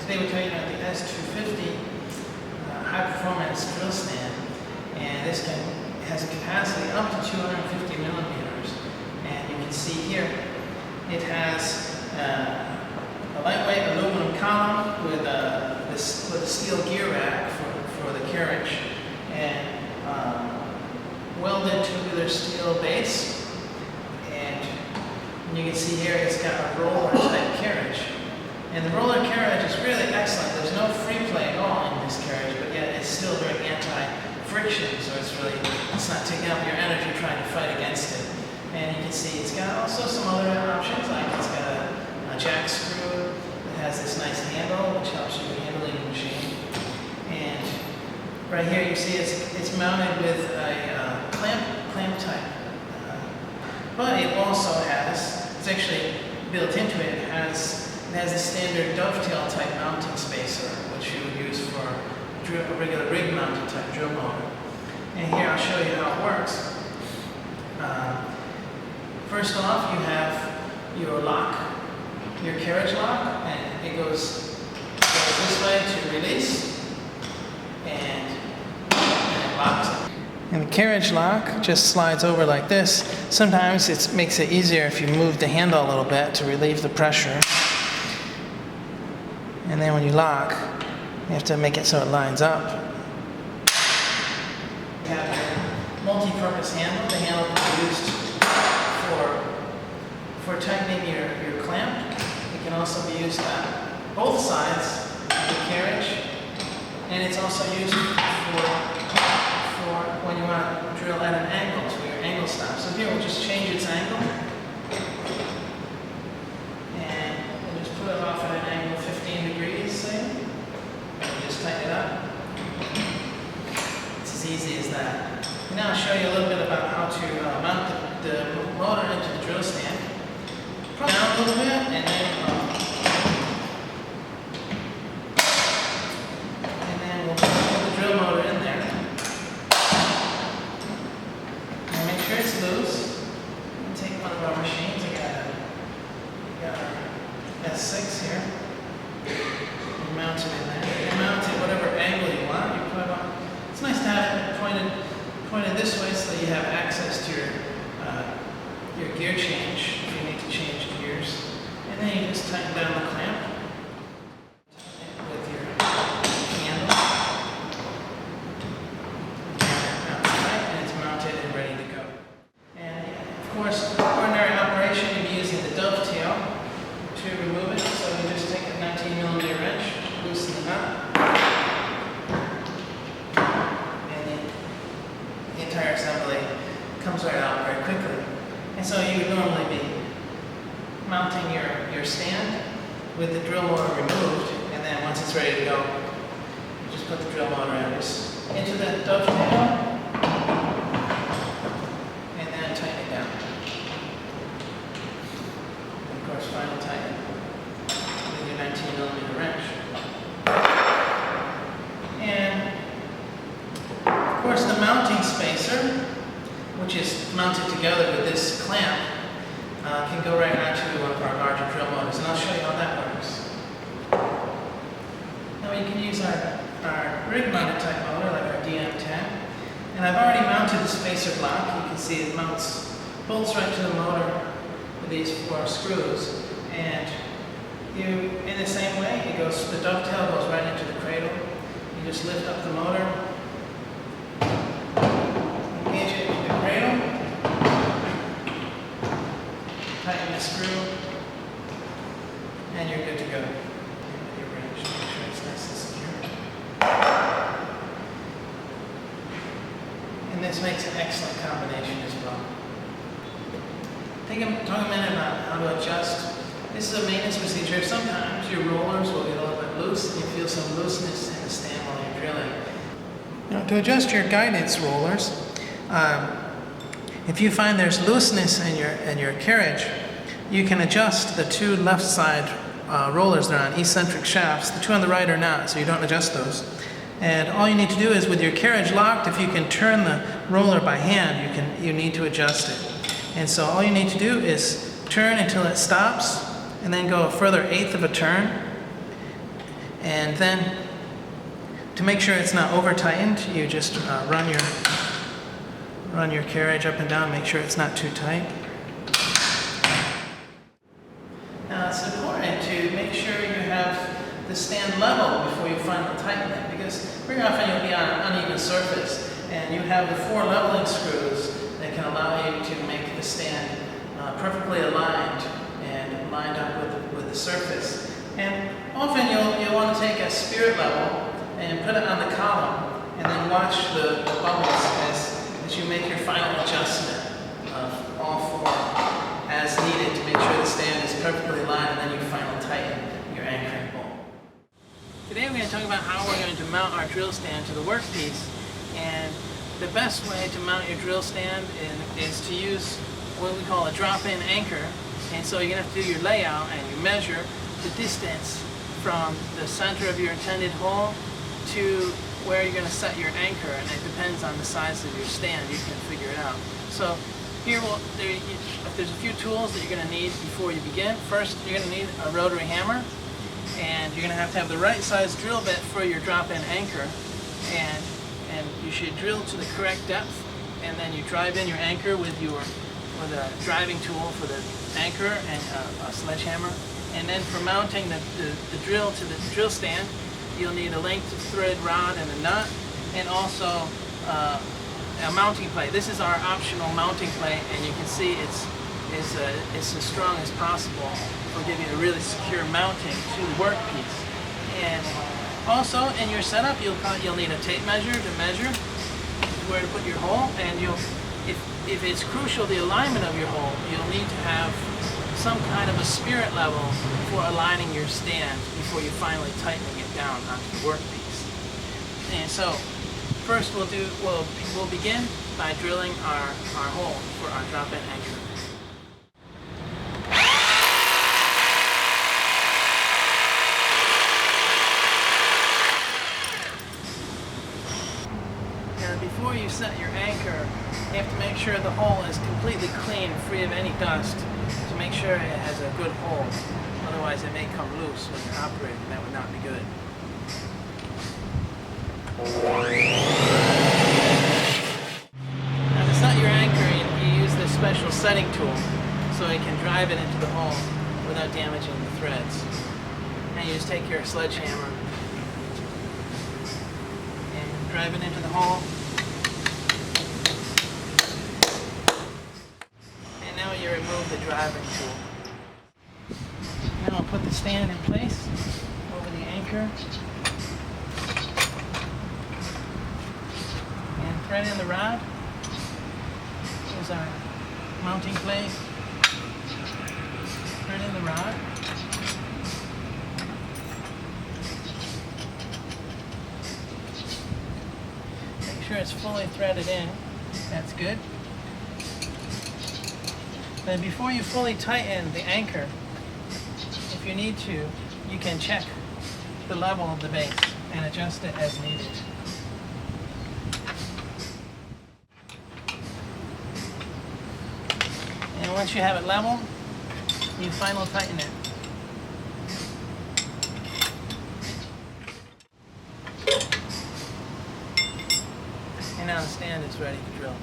Today we're talking about the S250 high performance drill stand, and this has a capacity up to 250 millimeters. And you can see here it has a lightweight aluminum column with a steel gear rack for the carriage, and welded tubular steel base. And you can see here it's got a roller type carriage. And the roller carriage is really excellent. There's no free play at all in this carriage, but yet it's still very anti-friction, so it's not taking up your energy trying to fight against it. And you can see it's got also some other options, like it's got a jack screw. It has this nice handle, which helps you handling the machine. And right here you see it's mounted with a clamp type. But it also has, it's actually built into it, it has the standard dovetail type mounting spacer, which you would use for a regular rig mounted type drill motor. And here I'll show you how it works. First off, you have your lock, your carriage lock, and it goes this way to release, and it locks it. And the carriage lock just slides over like this. Sometimes it makes it easier if you move the handle a little bit to relieve the pressure. And then when you lock, you have to make it so it lines up. You have your multi-purpose handle. The handle can be used for tightening your clamp. It can also be used on both sides of the carriage. And it's also used for when you want to drill at an angle, so your angle stop. So here we'll just change its angle. And we'll just put it off at an angle 15 degrees, say. And we'll just tighten it up. It's as easy as that. And now I'll show you a little bit about how to mount the motor into the drill stand. Press down a little bit, and then we'll put the drill motor in there. And make sure it's loose. And take one of our machines. We got our S6 here. You mount it in there. You can mount it whatever angle you want. You put it on. It's nice to have it pointed this way so that you have access to your gear change if you need to change gears. And then you just tighten down the clamp with your handle. Now it's tight and it's mounted and ready to go. And of course, ordinary operation, you'd be using the dovetail to remove it. So you just take a 19 millimeter wrench, loosen the nut, and the entire assembly comes right out very quickly. And so you would normally be mounting your stand with the drill motor removed, and then once it's ready to go, you just put the drill motor into the dovetail, and then tighten it down. And of course, final tighten with your 19 millimeter wrench. And of course, the mounting spacer, which is mounted together with this clamp, can go right onto one of our larger drill motors, and I'll show you how that works. Now we can use our rig mounted type motor, like our DM10, and I've already mounted the spacer block. You can see it bolts right to the motor with these 4 screws, and in the same way, the dovetail goes right into the cradle. You just lift up the motor, engage it into the cradle, tighten the screw, and you're good to go. Your wrench, make sure it's nice and secure. And this makes an excellent combination as well. Talk a minute about how to adjust. This is a maintenance procedure. Sometimes your rollers will get a little bit loose, and you feel some looseness in the stand while you're drilling. Now, to adjust your guidance rollers, if you find there's looseness in your carriage, you can adjust the 2 left side rollers that are on eccentric shafts. The 2 on the right are not, so you don't adjust those. And all you need to do is, with your carriage locked, if you can turn the roller by hand, you need to adjust it. And so all you need to do is turn until it stops, and then go a further 1/8 of a turn, And then, to make sure it's not over tightened, you just run your carriage up and down, make sure it's not too tight. Now it's important to make sure you have the stand level before you finally tighten it, because very often you'll be on an uneven surface and you have the 4 leveling screws that can allow you to make the stand perfectly aligned and lined up with the surface. And often you'll want to take a spirit level and put it on the column and then watch the bubbles as you make your final adjustment of all 4 as needed to make sure the stand is perfectly aligned, and then you finally tighten your anchoring bolt. Today we're going to talk about how we're going to mount our drill stand to the workpiece. And the best way to mount your drill stand is to use what we call a drop-in anchor. And so you're going to have to do your layout and you measure the distance from the center of your intended hole to where you're going to set your anchor, and it depends on the size of your stand. You can figure it out. So here, there's a few tools that you're going to need before you begin. First, you're going to need a rotary hammer, and you're going to have the right size drill bit for your drop-in anchor, and you should drill to the correct depth, and then you drive in your anchor with a driving tool for the anchor and a sledgehammer. And then for mounting the drill to the drill stand, you'll need a length of thread rod and a nut, and also a mounting plate. This is our optional mounting plate, and you can see it's as strong as possible. It'll give you a really secure mounting to the workpiece. And also in your setup, you'll need a tape measure to measure where to put your hole. And if it's crucial, the alignment of your hole, you'll need to have some kind of a spirit level for aligning your stand before you finally tightening it down onto the workpiece. And so first we'll begin by drilling our hole for our drop-in anchor. Now before you set your anchor, you have to make sure the hole is completely clean, free of any dust, to make sure it has a good hole. Otherwise it may come loose when you're operating, and that would not be good. Now to set your anchor, you use this special setting tool so you can drive it into the hole without damaging the threads. And you just take your sledgehammer and drive it into the hole. And now you remove the driving tool. Now I'll put the stand in place over the anchor. Thread in the rod. Here's our mounting plate. Thread in the rod. Make sure it's fully threaded in. That's good. Then before you fully tighten the anchor, if you need to, you can check the level of the base and adjust it as needed. And once you have it level, you final tighten it. And now the stand is ready to drill.